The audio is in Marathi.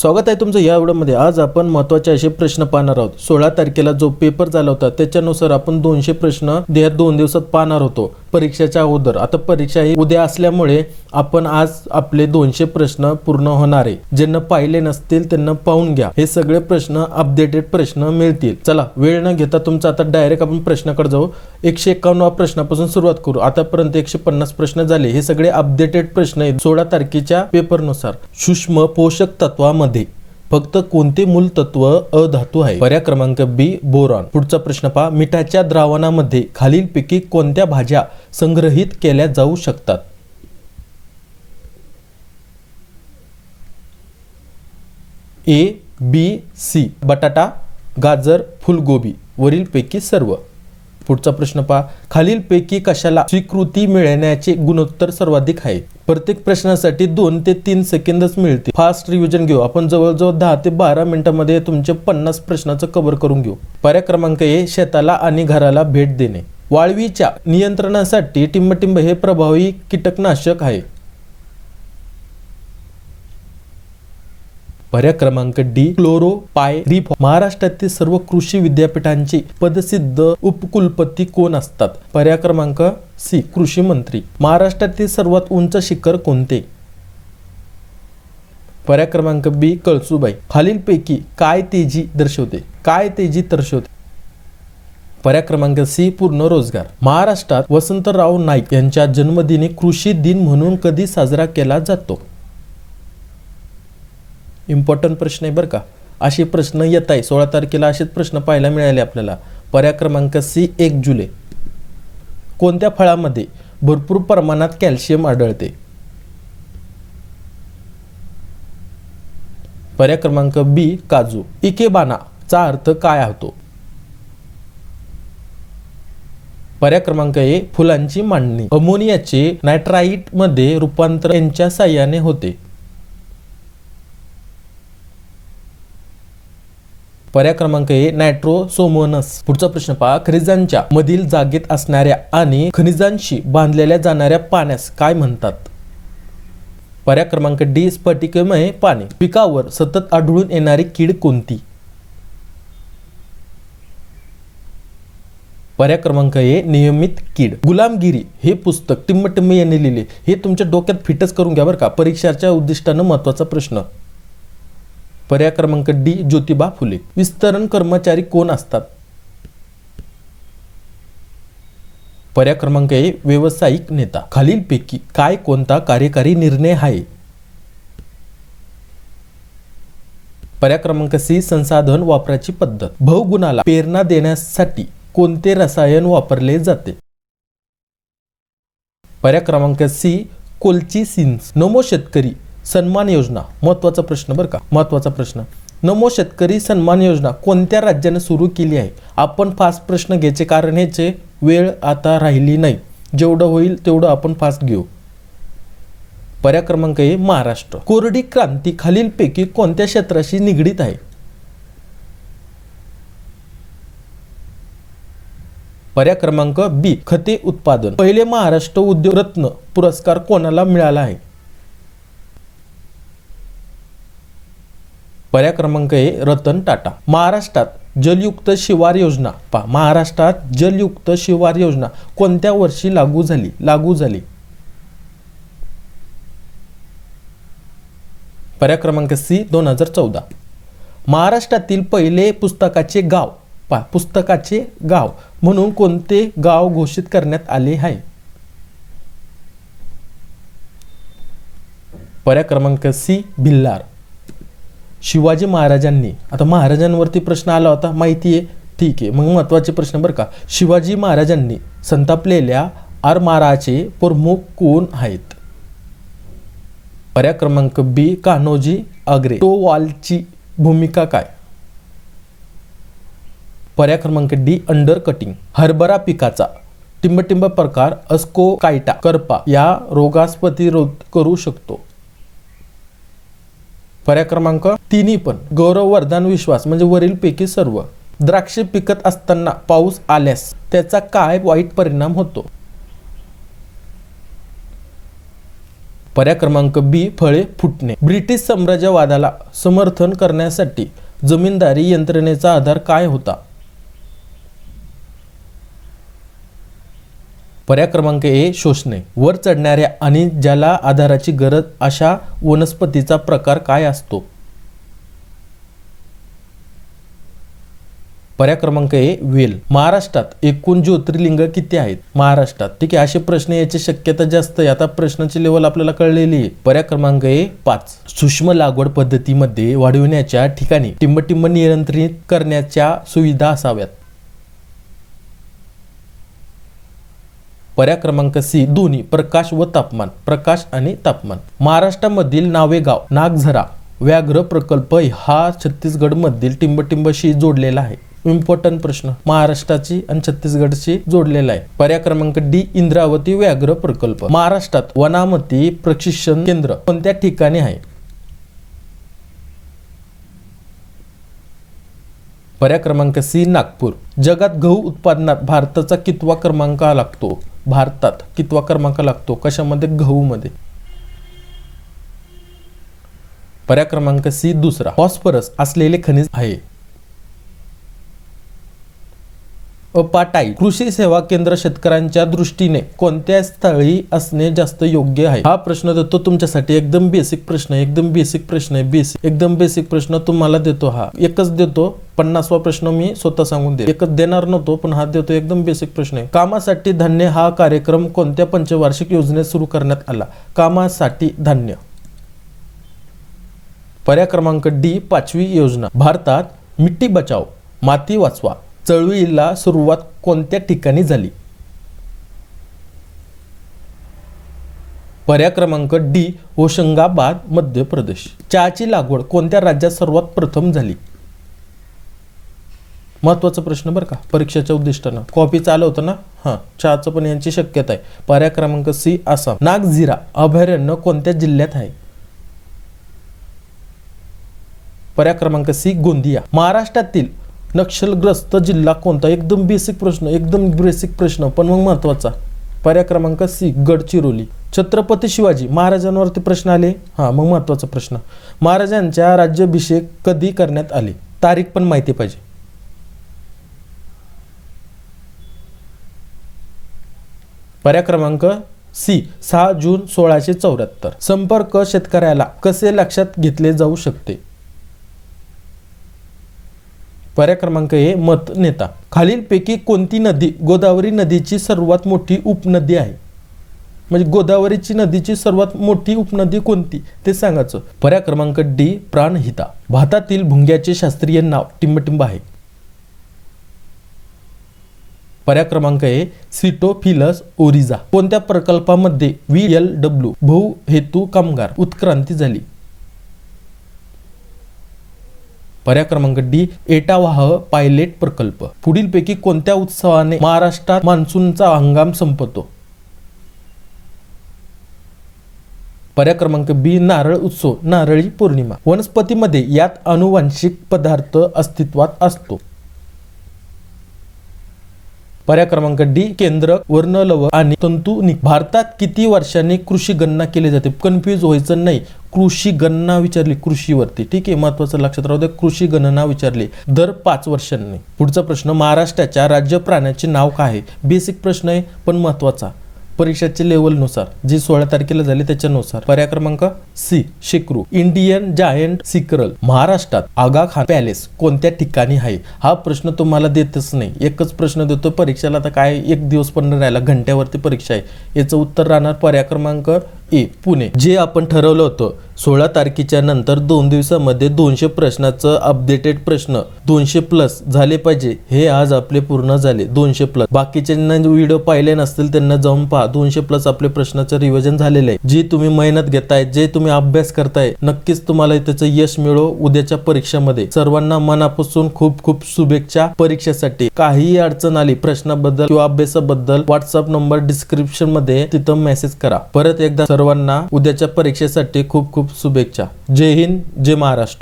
स्वागत आहे तुमचं या व्हिडिओमध्ये। आज आपण महत्त्वाचे असे प्रश्न पाहणार आहोत। 16 तारखेला जो पेपर झाला होता त्याच्यानुसार आपण 200 प्रश्न 2 दिवसात पाहणार होतो परीक्षेच्या अगोदर। आता परीक्षा ही उद्या असल्यामुळे आपण आज आपले 200 प्रश्न पूर्ण होणार आहे। ज्यांना पाहिले नसतील त्यांना पाहून घ्या, हे सगळे प्रश्न अपडेटेड प्रश्न मिळतील। चला वेळ न घेता तुमचा आता डायरेक्ट आपण प्रश्नाकडे जाऊ। 151 प्रश्नापासून सुरुवात करू। आतापर्यंत 150 प्रश्न झाले, हे सगळे अपडेटेड प्रश्न आहेत 16 तारखेच्या पेपरनुसार। सूक्ष्म पोषक तत्वामध्ये फक्त कोणते मूलतत्व अधातू आहे? पर्याय क्रमांक बी बोरॉन। पुढचा प्रश्न पहा, मिठाच्या द्रावणामध्ये खालीलपैकी कोणत्या भाज्या संग्रहित केल्या जाऊ शकतात? ए बी सी बटाटा, गाजर, फुलगोबी, वरीलपैकी सर्व। पुढचा प्रश्न पहा, खालीलपैकी कशाला स्वीकृती मिळण्याचे गुणोत्तर सर्वाधिक आहे? प्रत्येक प्रश्नासाठी 2 ते 3 सेकंदच मिळतील। फास्ट रिव्हिजन घेऊ आपण, जवळजवळ 10 ते 12 मिनिटांमध्ये तुमचे 50 प्रश्नाचं कव्हर करून घेऊ। पर्याय क्रमांक ए शेताला आणि घराला भेट देणे। वाळवीच्या नियंत्रणासाठी टिंबटिंब हे प्रभावी कीटकनाशक आहे। पर्याय क्रमांक डी क्लोरोपायरिफॉस। महाराष्ट्रातील सर्व कृषी विद्यापीठांचे पदसिद्ध उपकुलपती कोण असतात? पर्याय क्रमांक सी कृषी मंत्री। महाराष्ट्रातील सर्वात उंच शिखर कोणते? पर्याय क्रमांक बी कळसुबाई। खालीलपैकी काय तेजी दर्शवते? पर्याय क्रमांक सी पूर्ण रोजगार। महाराष्ट्रात वसंतराव नाईक यांच्या जन्मदिनी कृषी दिन म्हणून कधी साजरा केला जातो? इम्पॉर्टंट प्रश्न आहे बरं का, असे प्रश्न येत आहे 16 तारखेला असेच प्रश्न पाहायला मिळाले आपल्याला। पर्याय क्रमांक सी 1 जुलै। कोणत्या फळामध्ये भरपूर प्रमाणात कॅल्शियम आढळते? पर्याय क्रमांक बी काजू। इकेबाना चा अर्थ काय होतो? पर्याय क्रमांक ए फुलांची मांडणी। अमोनियाचे नायट्राइट मध्ये रूपांतर यांच्या साहाय्याने होते। पर्याय क्रमांक ए नायट्रोसोमोनस। पुढचा प्रश्न पहा, खनिजांच्या मधील जागेत असणाऱ्या आणि खनिजांशी बांधलेल्या जाणाऱ्या पाण्यास काय म्हणतात? पर्याय क्रमांक डी स्फटिकमय पाणी। पिकावर सतत आढळून येणारी कीड कोणती? पर्याय क्रमांक ए नियमित कीड। गुलामगिरी हे पुस्तक टिंबटिंब यांनी लिहिले, हे तुमच्या डोक्यात फिटच करून घ्या बरं का, परीक्षाच्या उद्दिष्टानं महत्वाचा प्रश्न। पर्याय क्रमांक डी ज्योतिबा फुले। विस्तरण कर्मचारी कोण असतात? पर्याय क्रमांक ए व्यावसायिक नेता। खालीलपैकी काय कोणता कार्यकारी निर्णय आहे? पर्याय क्रमांक सी संसाधन वापराची पद्धत। बहुगुणाला प्रेरणा देण्यासाठी कोणते रसायन वापरले जाते? पर्याय क्रमांक सी कोल्चिसिन्स। नमो शेतकरी सन्मान योजना, महत्वाचा प्रश्न बरं का, महत्वाचा प्रश्न। नमो शेतकरी सन्मान योजना कोणत्या राज्याने सुरू केली आहे? आपण फास्ट प्रश्न घ्यायचे, कारण ह्याचे वेळ आता राहिली नाही, जेवढं होईल तेवढं आपण फास्ट घेऊ। पर्याय क्रमांक ए महाराष्ट्र। कोरडी क्रांती खालीलपैकी कोणत्या क्षेत्राशी निगडीत आहे? पर्याय क्रमांक बी खते उत्पादन। पहिले महाराष्ट्र उद्योग रत्न पुरस्कार कोणाला मिळाला आहे? पर्याय क्रमांक ए रतन टाटा। महाराष्ट्रात जलयुक्त शिवार योजना पहा, महाराष्ट्रात जलयुक्त शिवार योजना कोणत्या वर्षी लागू झाली? पर्याय क्रमांक सी 2014। महाराष्ट्रातील पहिले पुस्तकाचे गाव पहा, पुस्तकाचे गाव म्हणून कोणते गाव घोषित करण्यात आले आहे? पर्याय क्रमांक सी भिल्लार। शिवाजी महाराजांनी, आता महाराजांवरती प्रश्न आला होता माहिती आहे, ठीक आहे, मग महत्वाचे प्रश्न बरं का। शिवाजी महाराजांनी संतापलेल्या आरमाराचे प्रमुख कोण आहेत? पर्याय क्रमांक बी कान्होजी आंग्रे। टोवालची भूमिका काय? पर्याय क्रमांक डी अंडर कटिंग। हरभरा पिकाचा टिंबटिंब प्रकार अस्कोकाइटा करपा या रोगास प्रतिरोध करू शकतो? पर्याय क्रमांक तिन्ही पण। गौरववर्धन विश्वास म्हणजे वरीलपैकी सर्व। द्राक्ष पिकत असताना पाऊस आल्यास त्याचा काय वाईट परिणाम होतो? पर्याय क्रमांक बी फळे फुटणे. ब्रिटिश साम्राज्यवादाला समर्थन करण्यासाठी जमीनदारी यंत्रणेचा आधार काय होता? पर्याय क्रमांक ए शोषणे. वर चढणाऱ्या आणि ज्याला आधाराची गरज अशा वनस्पतीचा प्रकार काय असतो? पर्याय क्रमांक ए वेल. महाराष्ट्रात एकूण ज्योतिर्लिंग किती आहेत? महाराष्ट्रात. ठीक आहे, असे प्रश्न याची शक्यता जास्त आहे. आता प्रश्नाची लेवल आपल्याला कळलेली आहे. पर्याय क्रमांक ए 5. सूक्ष्म लागवड पद्धतीमध्ये वाढविण्याच्या ठिकाणी टिंबटिंब नियंत्रित करण्याच्या सुविधा असाव्यात. पर्याय क्रमांक सी दोन्ही प्रकाश व तापमान. प्रकाश आणि तापमान. महाराष्ट्रामधील नावेगाव नागझरा व्याघ्र प्रकल्प हा छत्तीसगडमधील टिंबटिंबशी जोडलेला आहे. इम्पॉर्टंट प्रश्न, महाराष्ट्राची आणि छत्तीसगडशी जोडलेला आहे. पर्याय क्रमांक डी इंद्रावती व्याघ्र प्रकल्प. महाराष्ट्रात वनामती प्रशिक्षण केंद्र कोणत्या ठिकाणी आहे? पर्याय क्रमांक सी नागपूर. जगात गहू उत्पादनात भारताचा कितवा क्रमांक लागतो? भारतात कितवा क्रमांक लागतो? कशामध्ये? गहूमध्ये. पर्याय क्रमांक सी दुसरा. फॉस्फरस असलेले खनिज आहे. अपाटाई. कृषी सेवा केंद्र शेतकऱ्यांच्या दृष्टीने कोणत्या स्थळी असणे जास्त योग्य आहे? हा प्रश्न देतो तुमच्यासाठी. एकदम बेसिक प्रश्न आहे. एकदम बेसिक प्रश्न आहे. एकदम बेसिक प्रश्न तुम्हाला देतो. हा एकच देतो. 50वा प्रश्न मी स्वतः सांगून दे. एकच देणार नव्हतो पण हा देतो. एकदम बेसिक प्रश्न आहे. कामासाठी धान्य हा कार्यक्रम कोणत्या पंचवार्षिक योजनेत सुरू करण्यात आला? कामासाठी धान्य. पर्याय क्रमांक डी 5वी योजना. भारतात मिट्टी बचाव माती वाचवा चळवळीला सुरुवात कोणत्या ठिकाणी झाली? पर्याय क्रमांक डी होशंगाबाद मध्य प्रदेश. चहाची लागवड कोणत्या राज्यात सर्वात प्रथम झाली? महत्वाचा प्रश्न बरं का, परीक्षेच्या उद्दिष्टानं. कॉपी चालू होतं ना, हां, चहाचं पण यांची शक्यता आहे. पर्याय क्रमांक सी आसाम. नागझिरा अभयारण्य कोणत्या जिल्ह्यात आहे? पर्याय क्रमांक सी गोंदिया. महाराष्ट्रातील नक्षलग्रस्त जिल्हा कोणता? एकदम बेसिक प्रश्न, एकदम बेसिक प्रश्न पण मग महत्वाचा. पर्याय क्रमांक सी गडचिरोली. छत्रपती शिवाजी महाराजांवरती प्रश्न आले. हा मग महत्वाचा प्रश्न. महाराजांच्या राज्याभिषेक कधी करण्यात आले? तारीख पण माहिती पाहिजे. पर्याय क्रमांक सी 6 जून 1674. संपर्क शेतकऱ्याला कसे लक्षात घेतले जाऊ शकते? पर्याय क्रमांक ए मत नेता. खालीलपैकी कोणती नदी गोदावरी नदीची सर्वात मोठी उपनदी आहे? म्हणजे गोदावरीची नदीची सर्वात मोठी उपनदी कोणती ते सांगायचं. पर्याय क्रमांक डी प्राणहिता. भारतातील भुंग्याचे शास्त्रीय नाव टिंबटिंब आहे. पर्याय क्रमांक ए सिटोफिलस ओरिझा. कोणत्या प्रकल्पामध्ये VLW बहुहेतू कामगार उत्क्रांती झाली? पर्याय क्रमांक डी एटावाह पायलट प्रकल्प. पुढीलपैकी कोणत्या उत्सवाने महाराष्ट्रात मान्सूनचा हंगाम संपतो? पर्याय क्रमांक बी नारळ उत्सव नारळी पौर्णिमा. वनस्पतीमध्ये यात अनुवांशिक पदार्थ अस्तित्वात असतो. पर्याय क्रमांक डी केंद्रक वर्णलव आणि तंतुनिक. भारतात किती वर्षांनी कृषी गणना केली जाते? कन्फ्यूज व्हायचं नाही. कृषी गणना विचारली कृषीवरती, ठीक आहे, महत्वाचं लक्षात राहू द्या. कृषी गणना विचारली दर 5 वर्षांनी. पुढचा प्रश्न, महाराष्ट्राच्या राज्य प्राण्याचे नाव काय आहे? बेसिक प्रश्न आहे पण महत्वाचा. परीक्षेच्या लेवलनुसार जी 16 तारखेला झाली त्याच्यानुसार. पर्याय क्रमांक सी शेकरू. Indian giant squirrel. महाराष्ट्रात आगा खान पॅलेस कोणत्या ठिकाणी आहे? हा प्रश्न तुम्हाला देतच नाही. एकच प्रश्न देतो परीक्षेला. आता काय एक दिवस पण राहिला, घंट्यावरती परीक्षा आहे. याचं उत्तर राहणार पर्याय क्रमांक ए पुणे. जे आपण ठरवलं होतं 16 तारखेच्या नंतर 2 दिवसामध्ये 200 प्रश्नाचं अपडेटेड प्रश्न 200+ झाले पाहिजे, हे आज आपले पूर्ण झाले. 200+. बाकीच्यांना व्हिडिओ पाहिले नसतील त्यांना जाऊन पहा. 200+ आपले प्रश्नाचं रिव्हिजन झालेलं आहे. जी तुम्ही मेहनत घेताय, जे तुम्ही अभ्यास करताय, नक्कीच तुम्हाला त्याचं यश मिळो उद्याच्या परीक्षेमध्ये. सर्वांना मनापासून खूप खूप शुभेच्छा परीक्षेसाठी. काहीही अडचण आली प्रश्नाबद्दल किंवा अभ्यासाबद्दल व्हॉट्सअप नंबर डिस्क्रिप्शन मध्ये तिथं मेसेज करा. परत एकदा सर्वांना उद्याच्या परीक्षेसाठी खूप खूप शुभेच्छा. जय हिंद, जय महाराष्ट्र.